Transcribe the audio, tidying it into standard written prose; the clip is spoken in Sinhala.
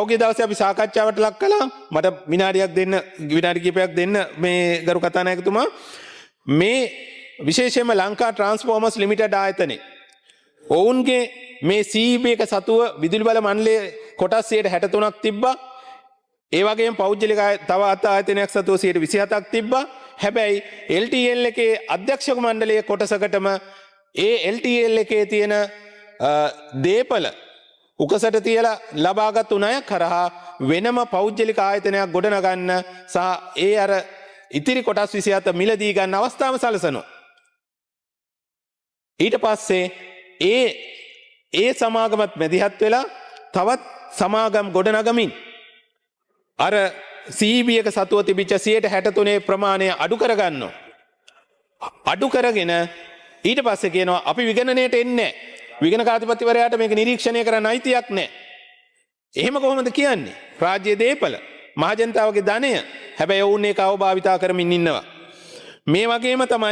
ඔගේ දවසේ අපි සාකච්ඡාවට ලක් කළා. මට විනාඩි කිහිපයක් දෙන්න මේ ගරු කතානායකතුමා. මේ විශේෂයෙන්ම ලංකා ට්‍රාන්ස්ෆෝමර්ස් ලිමිටඩ් ආයතනයේ ඔවුන්ගේ මේ CEB එක සතුව විදුලි බල මණ්ඩලයේ කොටස් 63ක් තිබ්බා. ඒ වගේම පෞද්ගලික තව ආයතනයක් සතුව 27ක් තිබ්බා. හැබැයි LTL එකේ අධ්‍යක්ෂක මණ්ඩලයේ කොටසකටම ඒ LTL එකේ තියෙන දේපල උකසට තියලා ලබාගත් ණය කරහා වෙනම පෞද්ගලික ආයතනයක් ගොඩනගන්න සහ ඒ අර ඉතිරි කොටස් 27 මිලදී ගන්න අවස්ථාව සලසනවා. ඊට පස්සේ ඒ සමාගමත් මැදිහත් වෙලා තවත් සමාගම් ගොඩනගමින් අර CEB එක සතුව තිබිච්ච 63 ප්‍රමාණය අඩු කරගන්නවා. අඩු කරගෙන ඊට පස්සේ කියනවා අපි විගණනයට එන්නේ නැහැ. විගණන කාර්යපතිවරයාට මේක නිරීක්ෂණය කරන්න අයිතියක් නැහැ. එහෙම කොහොමද කියන්නේ? රාජ්‍ය දේපල, මහජනතාවගේ ධනය. හැබැයි ඔවුන් ඒක අවභාවිතා කරමින් ඉන්නවා. මේ වගේම තමයි